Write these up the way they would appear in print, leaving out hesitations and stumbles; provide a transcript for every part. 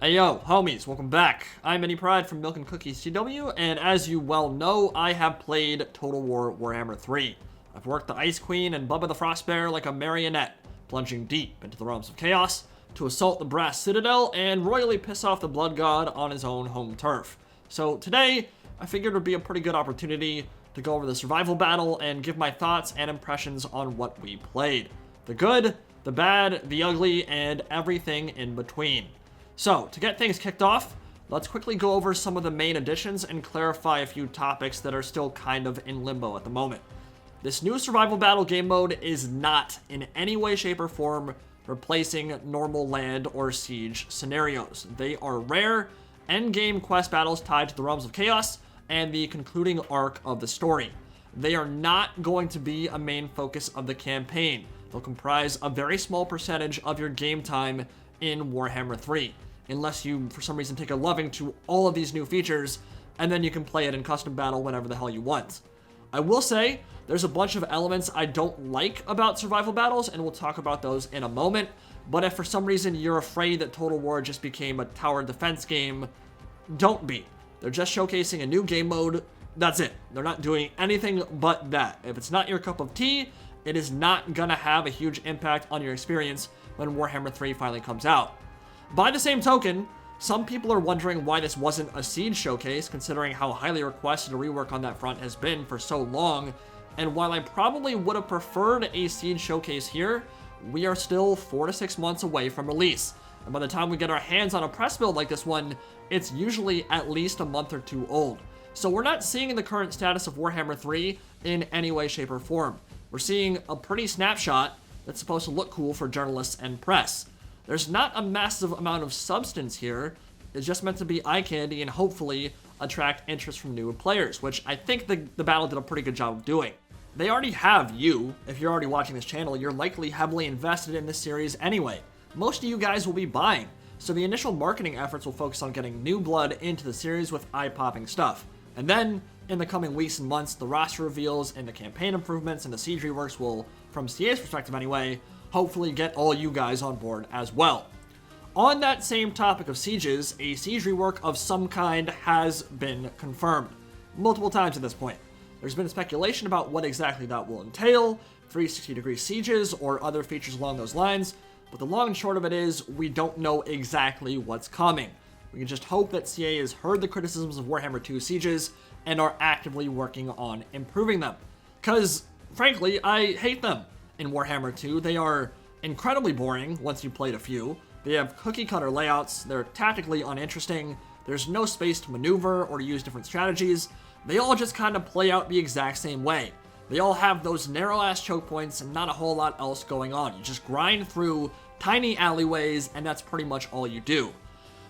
Hey yo, homies, welcome back. I'm Mini Pride from Milk and Cookies TW, and as you well know, I have played Total War Warhammer 3. I've worked the Ice Queen and Bubba the Frost Bear like a marionette, plunging deep into the realms of chaos to assault the Brass Citadel and royally piss off the Blood God on his own home turf. So today, I figured it would be a pretty good opportunity to go over the survival battle and give my thoughts and impressions on what we played. The good, the bad, the ugly, and everything in between. So, to get things kicked off, let's quickly go over some of the main additions and clarify a few topics that are still kind of in limbo at the moment. This new survival battle game mode is not in any way, shape, or form replacing normal land or siege scenarios. They are rare endgame quest battles tied to the realms of chaos and the concluding arc of the story. They are not going to be a main focus of the campaign. They'll comprise a very small percentage of your game time in Warhammer 3. Unless you, for some reason, take a loving to all of these new features, and then you can play it in custom battle whenever the hell you want. I will say, there's a bunch of elements I don't like about survival battles, and we'll talk about those in a moment, but if for some reason you're afraid that Total War just became a tower defense game, don't be. They're just showcasing a new game mode, that's it. They're not doing anything but that. If it's not your cup of tea, it is not gonna have a huge impact on your experience when Warhammer 3 finally comes out. By the same token, some people are wondering why this wasn't a Siege showcase, considering how highly requested a rework on that front has been for so long, and while I probably would have preferred a Siege showcase here, we are still 4 to 6 months away from release, and by the time we get our hands on a press build like this one, it's usually at least a month or two old. So we're not seeing the current status of Warhammer 3 in any way, shape, or form. We're seeing a pretty snapshot that's supposed to look cool for journalists and press. There's not a massive amount of substance here. It's just meant to be eye candy and hopefully attract interest from new players, which I think the battle did a pretty good job of doing. They already have you. If you're already watching this channel, you're likely heavily invested in this series anyway. Most of you guys will be buying, so the initial marketing efforts will focus on getting new blood into the series with eye-popping stuff. And then, in the coming weeks and months, the roster reveals and the campaign improvements and the siege reworks will, from CA's perspective anyway, hopefully get all you guys on board as well. On that same topic of sieges, a siege rework of some kind has been confirmed multiple times at this point. There's been speculation about what exactly that will entail, 360-degree sieges or other features along those lines, but the long and short of it is we don't know exactly what's coming. We can just hope that CA has heard the criticisms of Warhammer 2 sieges and are actively working on improving them. Because, frankly, I hate them. In Warhammer 2, they are incredibly boring once you played a few. They have cookie-cutter layouts, they're tactically uninteresting, there's no space to maneuver or to use different strategies. They all just kind of play out the exact same way. They all have those narrow-ass choke points and not a whole lot else going on. You just grind through tiny alleyways, and that's pretty much all you do.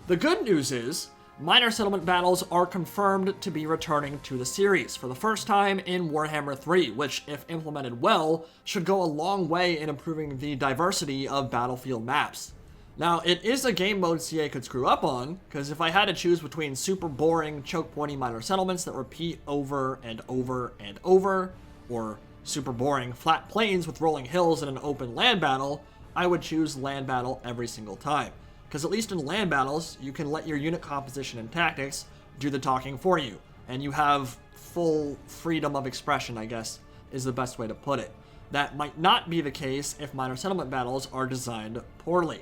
The good news is, minor settlement battles are confirmed to be returning to the series for the first time in Warhammer 3, which, if implemented well, should go a long way in improving the diversity of battlefield maps. Now, it is a game mode CA could screw up on, because if I had to choose between super boring, choke-pointy minor settlements that repeat over and over and over, or super boring flat plains with rolling hills in an open land battle, I would choose land battle every single time. Because at least in land battles, you can let your unit composition and tactics do the talking for you. And you have full freedom of expression, I guess, is the best way to put it. That might not be the case if minor settlement battles are designed poorly.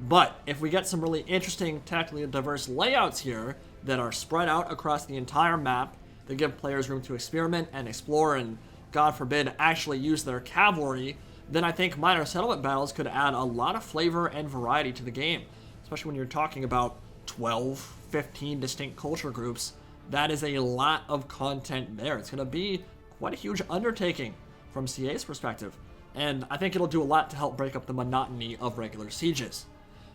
But if we get some really interesting, tactically diverse layouts here that are spread out across the entire map, that give players room to experiment and explore and, God forbid, actually use their cavalry, then I think minor settlement battles could add a lot of flavor and variety to the game. Especially when you're talking about 12, 15 distinct culture groups, that is a lot of content there. It's going to be quite a huge undertaking from CA's perspective, and I think it'll do a lot to help break up the monotony of regular sieges.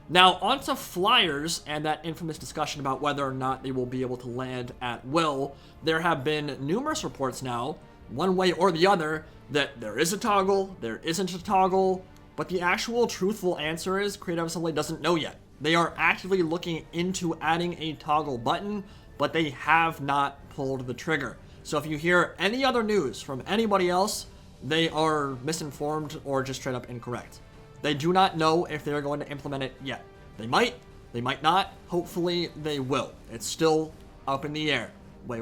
Now, onto flyers and that infamous discussion about whether or not they will be able to land at will. There have been numerous reports now, one way or the other, that there is a toggle, there isn't a toggle, but the actual truthful answer is Creative Assembly doesn't know yet. They are actively looking into adding a toggle button, but they have not pulled the trigger. So if you hear any other news from anybody else, they are misinformed or just straight up incorrect. They do not know if they're going to implement it yet. They might, They might not. Hopefully they will. It's still up in the air. Wait.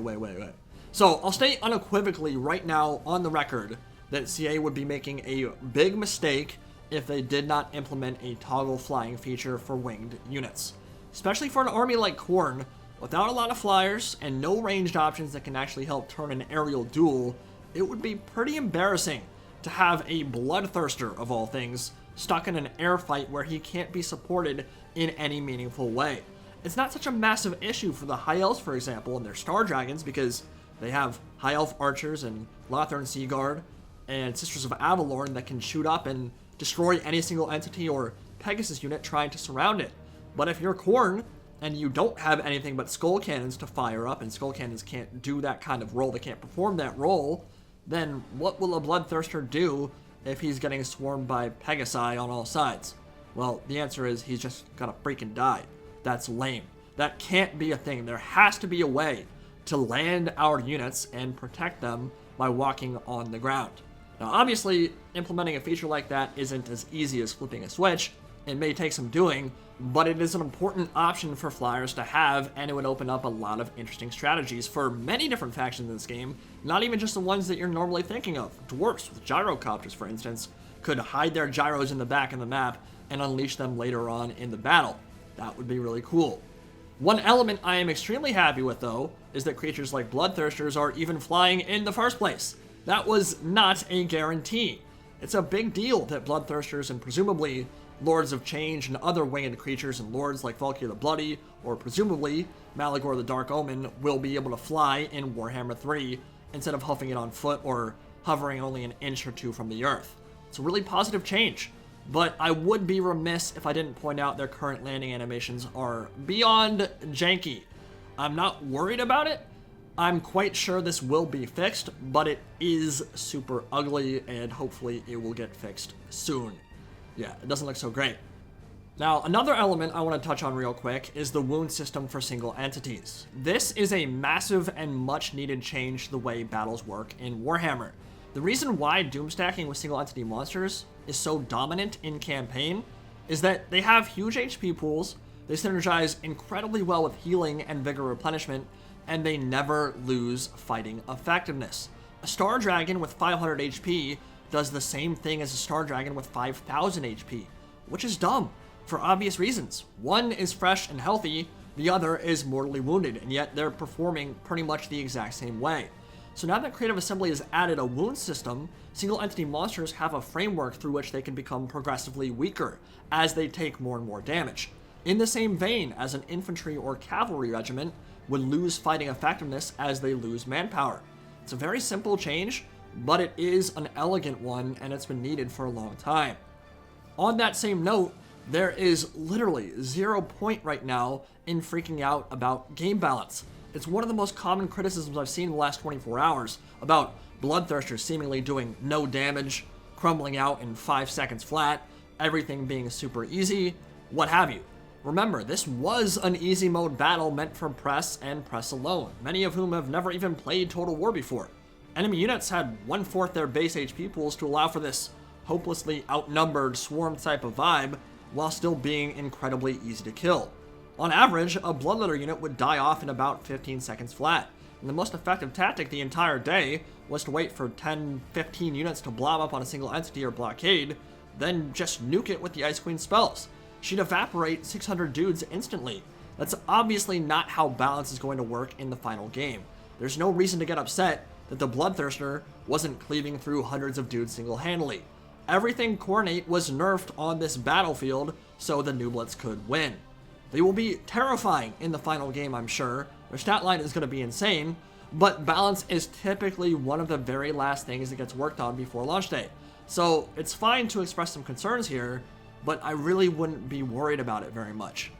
So I'll state unequivocally right now on the record that CA would be making a big mistake if they did not implement a toggle flying feature for winged units. Especially for an army like Khorne, without a lot of flyers and no ranged options that can actually help turn an aerial duel, it would be pretty embarrassing to have a bloodthirster, of all things, stuck in an air fight where he can't be supported in any meaningful way. It's not such a massive issue for the High Elves, for example, and their Star Dragons, because they have High Elf Archers and Lothern Sea Guard and Sisters of Avalorn that can shoot up and destroy any single entity or Pegasus unit trying to surround it. But if you're Khorne and you don't have anything but Skull Cannons to fire up, and Skull Cannons can't do that kind of role, they can't perform that role, then what will a Bloodthirster do if he's getting swarmed by Pegasi on all sides? Well, the answer is he's just gonna freaking die. That's lame. That can't be a thing. There has to be a way to land our units and protect them by walking on the ground. Now, obviously, implementing a feature like that isn't as easy as flipping a switch. It may take some doing, but it is an important option for flyers to have, and it would open up a lot of interesting strategies for many different factions in this game, not even just the ones that you're normally thinking of. Dwarfs with gyrocopters, for instance, could hide their gyros in the back of the map and unleash them later on in the battle. That would be really cool. One element I am extremely happy with, though, is that creatures like Bloodthirsters are even flying in the first place. That was not a guarantee. It's a big deal that Bloodthirsters and presumably Lords of Change and other winged creatures and lords like Valkyr the Bloody, or presumably Malagor the Dark Omen, will be able to fly in Warhammer 3 instead of huffing it on foot or hovering only an inch or two from the earth. It's a really positive change, but I would be remiss if I didn't point out their current landing animations are beyond janky. I'm not worried about it. I'm quite sure this will be fixed, but it is super ugly, and hopefully it will get fixed soon. Yeah, it doesn't look so great. Now, another element I want to touch on real quick is the wound system for single entities. This is a massive and much needed change to the way battles work in Warhammer. The reason why doom stacking with single entity monsters is so dominant in campaign is that they have huge HP pools, they synergize incredibly well with healing and vigor replenishment, and they never lose fighting effectiveness. A Star Dragon with 500 HP does the same thing as a Star Dragon with 5,000 HP, which is dumb, for obvious reasons. One is fresh and healthy, the other is mortally wounded, and yet they're performing pretty much the exact same way. So now that Creative Assembly has added a wound system, single entity monsters have a framework through which they can become progressively weaker as they take more and more damage. In the same vein as an infantry or cavalry regiment would lose fighting effectiveness as they lose manpower. It's a very simple change, but it is an elegant one, and it's been needed for a long time. On that same note, there is literally 0 point right now in freaking out about game balance. It's one of the most common criticisms I've seen in the last 24 hours about Bloodthirsters seemingly doing no damage, crumbling out in 5 seconds flat, everything being super easy, what have you. Remember, this was an easy mode battle meant for press and press alone, many of whom have never even played Total War before. Enemy units had 1/4 their base HP pools to allow for this hopelessly outnumbered swarm type of vibe, while still being incredibly easy to kill. On average, a Bloodletter unit would die off in about 15 seconds flat, and the most effective tactic the entire day was to wait for 10-15 units to blob up on a single entity or blockade, then just nuke it with the Ice Queen spells. She'd evaporate 600 dudes instantly. That's obviously not how balance is going to work in the final game. There's no reason to get upset that the Bloodthirster wasn't cleaving through hundreds of dudes single-handedly. Everything Khorne was nerfed on this battlefield so the Nooblets could win. They will be terrifying in the final game, I'm sure. Their stat line is going to be insane, but balance is typically one of the very last things that gets worked on before launch day. So it's fine to express some concerns here, but I really wouldn't be worried about it very much.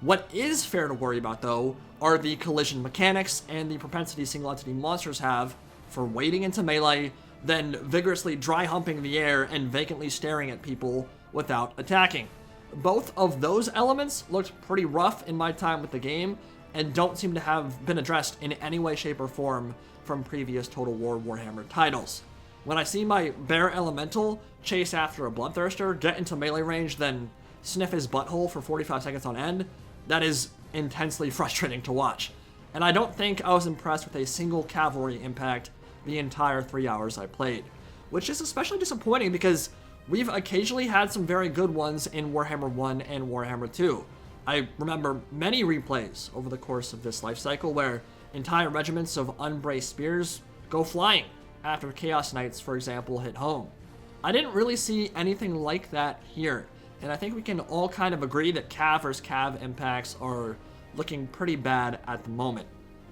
What is fair to worry about, though, are the collision mechanics and the propensity single entity monsters have for wading into melee, then vigorously dry humping the air and vacantly staring at people without attacking. Both of those elements looked pretty rough in my time with the game and don't seem to have been addressed in any way, shape, or form from previous Total War Warhammer titles. When I see my Bear Elemental chase after a Bloodthirster, get into melee range, then sniff his butthole for 45 seconds on end, that is intensely frustrating to watch. And I don't think I was impressed with a single cavalry impact the entire 3 hours I played, which is especially disappointing because we've occasionally had some very good ones in Warhammer 1 and Warhammer 2. I remember many replays over the course of this life cycle where entire regiments of unbraced spears go flying after Chaos Knights, for example, hit home. I didn't really see anything like that here, and I think we can all kind of agree that cav versus cav impacts are looking pretty bad at the moment.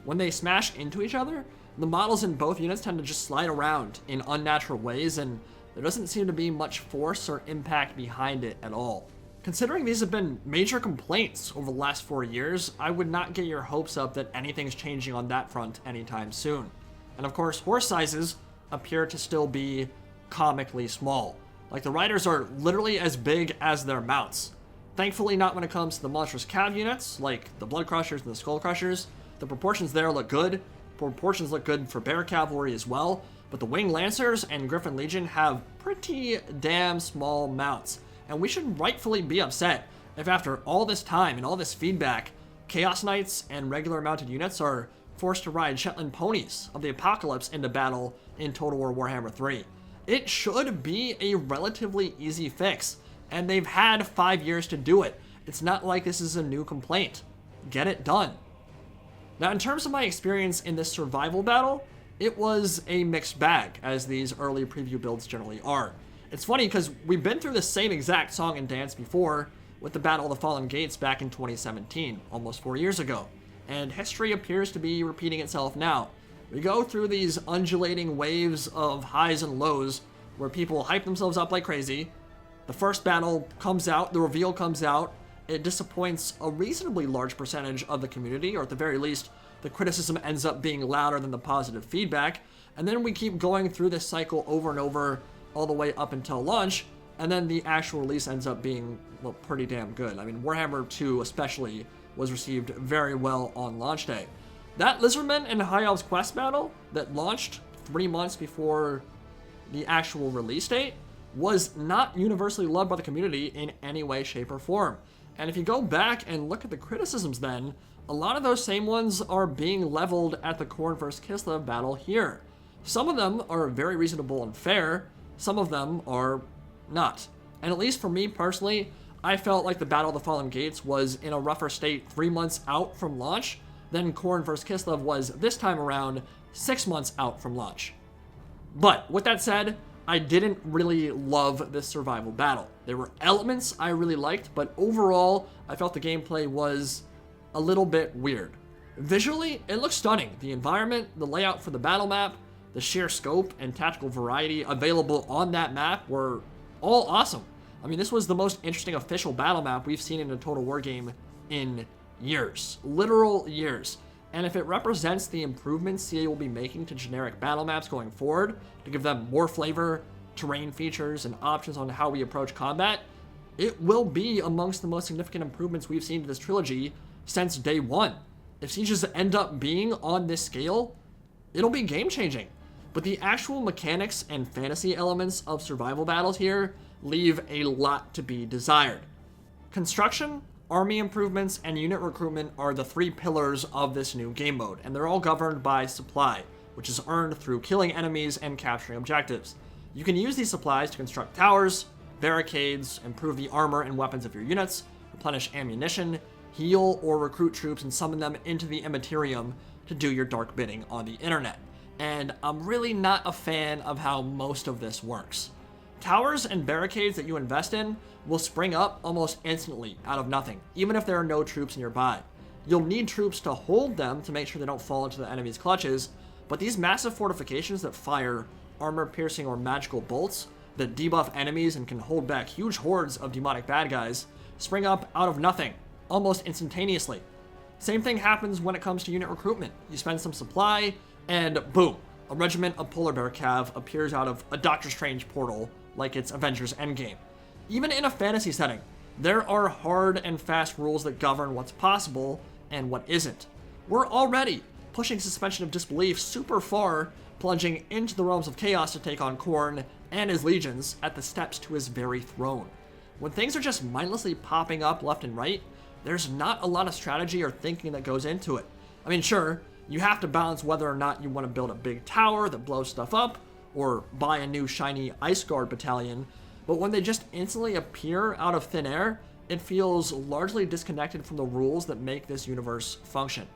When they smash into each other, the models in both units tend to just slide around in unnatural ways, and there doesn't seem to be much force or impact behind it at all. Considering these have been major complaints over the last 4 years, I would not get your hopes up that anything's changing on that front anytime soon. And of course, horse sizes appear to still be comically small. Like, the riders are literally as big as their mounts. Thankfully not when it comes to the monstrous cav units, like the Blood Crushers and the Skull Crushers. The proportions there look good. Proportions look good for Bear Cavalry as well, but the Winged Lancers and Griffin Legion have pretty damn small mounts. And we should rightfully be upset if after all this time and all this feedback, Chaos Knights and regular mounted units are forced to ride Shetland ponies of the Apocalypse into battle in Total War Warhammer 3. It should be a relatively easy fix, and they've had 5 years to do it. It's not like this is a new complaint. Get it done. Now, in terms of my experience in this survival battle, it was a mixed bag, as these early preview builds generally are. It's funny because we've been through the same exact song and dance before with the Battle of the Fallen Gates back in 2017, almost 4 years ago, and history appears to be repeating itself now. We go through these undulating waves of highs and lows where people hype themselves up like crazy. The first battle comes out, the reveal comes out, it disappoints a reasonably large percentage of the community, or at the very least, the criticism ends up being louder than the positive feedback, and then we keep going through this cycle over and over all the way up until launch, and then the actual release ends up being, well, pretty damn good. I mean, Warhammer 2 especially was received very well on launch day. That Lizardmen and High Elves quest battle that launched 3 months before the actual release date was not universally loved by the community in any way, shape, or form. And if you go back and look at the criticisms then, a lot of those same ones are being leveled at the Khorne vs. Kislev battle here. Some of them are very reasonable and fair, some of them are not. And at least for me personally, I felt like the Battle of the Fallen Gates was in a rougher state 3 months out from launch than Khorne vs. Kislev was this time around 6 months out from launch. But with that said, I didn't really love this survival battle. There were elements I really liked, but overall, I felt the gameplay was a little bit weird. Visually, it looked stunning. The environment, the layout for the battle map, the sheer scope and tactical variety available on that map were all awesome. I mean, this was the most interesting official battle map we've seen in a Total War game in years. Literal years. And if it represents the improvements CA will be making to generic battle maps going forward, to give them more flavor, terrain features, and options on how we approach combat, it will be amongst the most significant improvements we've seen to this trilogy since day one. If sieges end up being on this scale, it'll be game-changing. But the actual mechanics and fantasy elements of survival battles here leave a lot to be desired. Construction, army improvements, and unit recruitment are the 3 pillars of this new game mode, and they're all governed by supply, which is earned through killing enemies and capturing objectives. You can use these supplies to construct towers, barricades, improve the armor and weapons of your units, replenish ammunition, heal or recruit troops, and summon them into the Immaterium to do your dark bidding on the internet. And I'm really not a fan of how most of this works. Towers and barricades that you invest in will spring up almost instantly out of nothing, even if there are no troops nearby. You'll need troops to hold them to make sure they don't fall into the enemy's clutches, but these massive fortifications that fire armor-piercing or magical bolts that debuff enemies and can hold back huge hordes of demonic bad guys spring up out of nothing, almost instantaneously. Same thing happens when it comes to unit recruitment. You spend some supply, and boom, a regiment of Polar Bear Cav appears out of a Doctor Strange portal like it's Avengers Endgame. Even in a fantasy setting, there are hard and fast rules that govern what's possible and what isn't. We're already pushing suspension of disbelief super far, plunging into the realms of chaos to take on Khorne and his legions at the steps to his very throne. When things are just mindlessly popping up left and right, there's not a lot of strategy or thinking that goes into it. I mean, sure, you have to balance whether or not you want to build a big tower that blows stuff up, or buy a new shiny Ice Guard battalion, but when they just instantly appear out of thin air, it feels largely disconnected from the rules that make this universe function.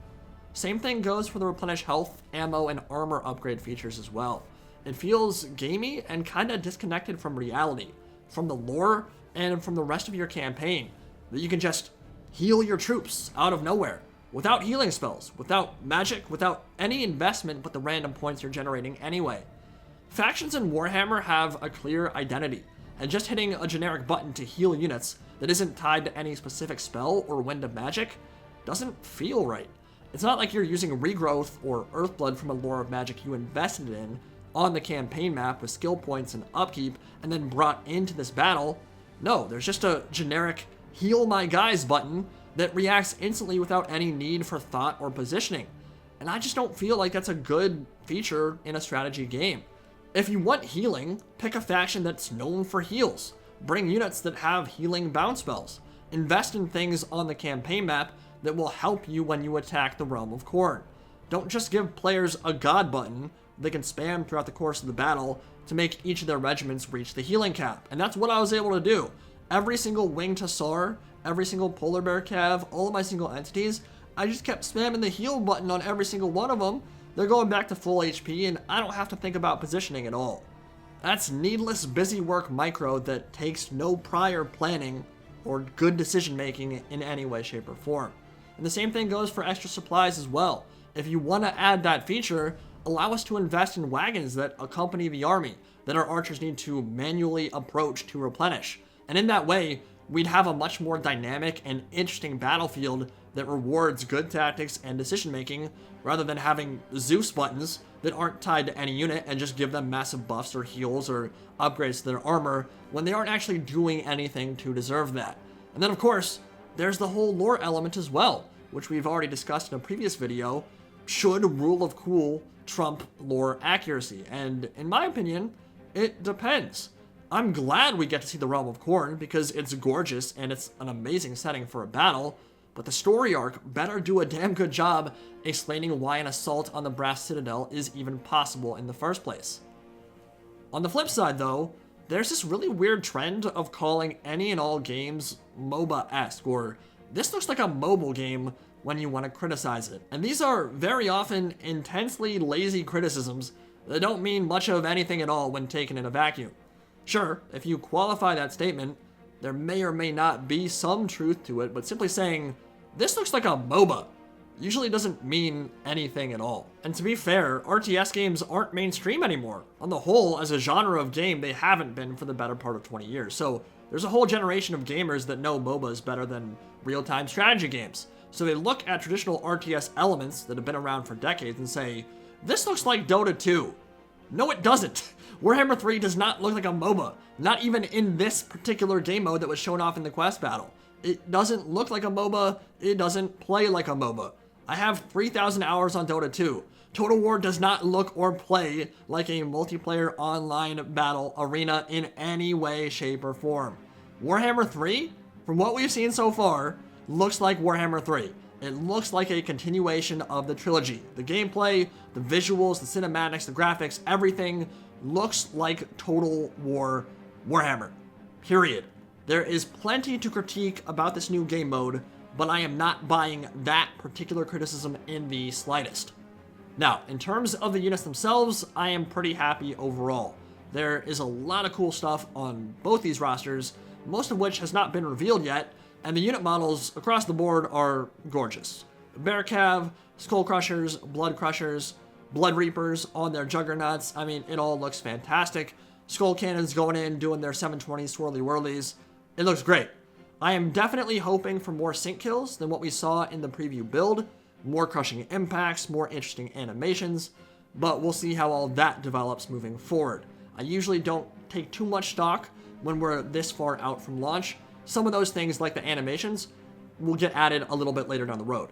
Same thing goes for the replenish health, ammo, and armor upgrade features as well. It feels gamey and kinda disconnected from reality, from the lore, and from the rest of your campaign, that you can just heal your troops out of nowhere, without healing spells, without magic, without any investment but the random points you're generating anyway. Factions in Warhammer have a clear identity, and just hitting a generic button to heal units that isn't tied to any specific spell or wind of magic doesn't feel right. It's not like you're using regrowth or earthblood from a lore of magic you invested in on the campaign map with skill points and upkeep and then brought into this battle. No, there's just a generic heal my guys button that reacts instantly without any need for thought or positioning. And I just don't feel like that's a good feature in a strategy game. If you want healing, pick a faction that's known for heals. Bring units that have healing bounce spells. Invest in things on the campaign map that will help you when you attack the realm of Khorne. Don't just give players a god button they can spam throughout the course of the battle to make each of their regiments reach the healing cap. And that's what I was able to do. Every single Winged Hussar, every single Polar Bear Cav, all of my single entities, I just kept spamming the heal button on every single one of them. They're going back to full HP, and I don't have to think about positioning at all. That's needless busy work micro that takes no prior planning or good decision making in any way, shape, or form. And the same thing goes for extra supplies as well. If you want to add that feature, allow us to invest in wagons that accompany the army, that our archers need to manually approach to replenish. And in that way, we'd have a much more dynamic and interesting battlefield that rewards good tactics and decision making, rather than having Zeus buttons that aren't tied to any unit and just give them massive buffs or heals or upgrades to their armor when they aren't actually doing anything to deserve that. And then of course, there's the whole lore element as well, which we've already discussed in a previous video. Should rule of cool trump lore accuracy? And in my opinion, it depends. I'm glad we get to see the realm of Khorne because it's gorgeous and it's an amazing setting for a battle, but the story arc better do a damn good job explaining why an assault on the Brass Citadel is even possible in the first place. On the flip side though, there's this really weird trend of calling any and all games MOBA-esque, or this looks like a mobile game when you want to criticize it. And these are very often intensely lazy criticisms that don't mean much of anything at all when taken in a vacuum. Sure, if you qualify that statement, there may or may not be some truth to it, but simply saying, this looks like a MOBA, usually doesn't mean anything at all. And to be fair, RTS games aren't mainstream anymore. On the whole, as a genre of game, they haven't been for the better part of 20 years. So there's a whole generation of gamers that know MOBAs better than real-time strategy games. So they look at traditional RTS elements that have been around for decades and say, this looks like Dota 2. No, it doesn't. Warhammer 3 does not look like a MOBA, not even in this particular game mode that was shown off in the quest battle. It doesn't look like a MOBA, it doesn't play like a MOBA. I have 3,000 hours on Dota 2. Total War does not look or play like a multiplayer online battle arena in any way, shape, or form. Warhammer 3, from what we've seen so far, looks like Warhammer 3. It looks like a continuation of the trilogy. The gameplay, the visuals, the cinematics, the graphics, everything looks like Total War Warhammer. Period. There is plenty to critique about this new game mode, but I am not buying that particular criticism in the slightest. Now, in terms of the units themselves, I am pretty happy overall. There is a lot of cool stuff on both these rosters, most of which has not been revealed yet, and the unit models across the board are gorgeous. Bear Cav, Skull Crushers, Blood Crushers, Blood Reapers on their Juggernauts, I mean, it all looks fantastic. Skull Cannons going in, doing their 720 swirly whirlies. It looks great. I am definitely hoping for more sync kills than what we saw in the preview build, more crushing impacts, more interesting animations, but we'll see how all that develops moving forward. I usually don't take too much stock when we're this far out from launch. Some of those things, like the animations, will get added a little bit later down the road.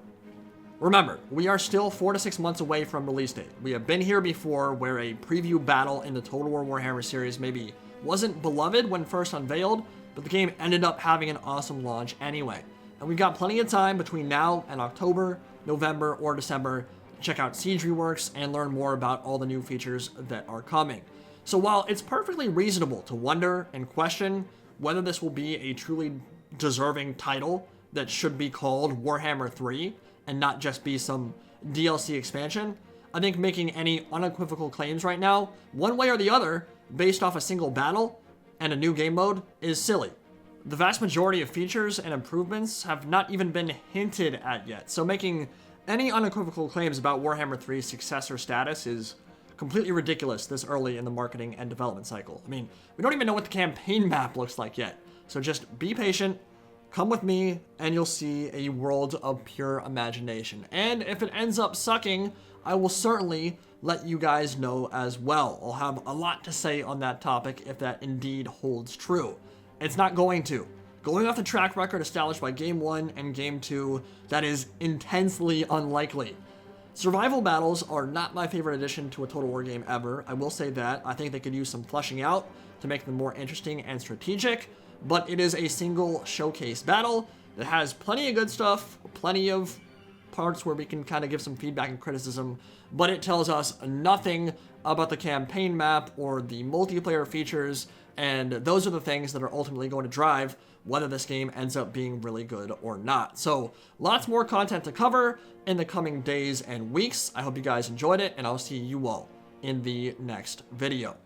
Remember, we are still 4 to 6 months away from release date. We have been here before where a preview battle in the Total War Warhammer series maybe wasn't beloved when first unveiled, but the game ended up having an awesome launch anyway. And we've got plenty of time between now and October, November, or December to check out Siege Reworks and learn more about all the new features that are coming. So while it's perfectly reasonable to wonder and question whether this will be a truly deserving title that should be called Warhammer 3 and not just be some DLC expansion, I think making any unequivocal claims right now, one way or the other, based off a single battle and a new game mode, is silly. The vast majority of features and improvements have not even been hinted at yet, so making any unequivocal claims about Warhammer 3's successor status is completely ridiculous this early in the marketing and development cycle. I mean, we don't even know what the campaign map looks like yet, so just be patient, come with me, and you'll see a world of pure imagination. And if it ends up sucking, I will certainly let you guys know as well. I'll have a lot to say on that topic if that indeed holds true. It's not going to. Going off the track record established by Game 1 and Game 2, that is intensely unlikely. Survival battles are not my favorite addition to a Total War game ever. I will say that. I think they could use some fleshing out to make them more interesting and strategic, but it is a single showcase battle that has plenty of good stuff, plenty of parts where we can kind of give some feedback and criticism, but it tells us nothing about the campaign map or the multiplayer features, and those are the things that are ultimately going to drive whether this game ends up being really good or not. So lots more content to cover in the coming days and weeks. I hope you guys enjoyed it, and I'll see you all in the next video.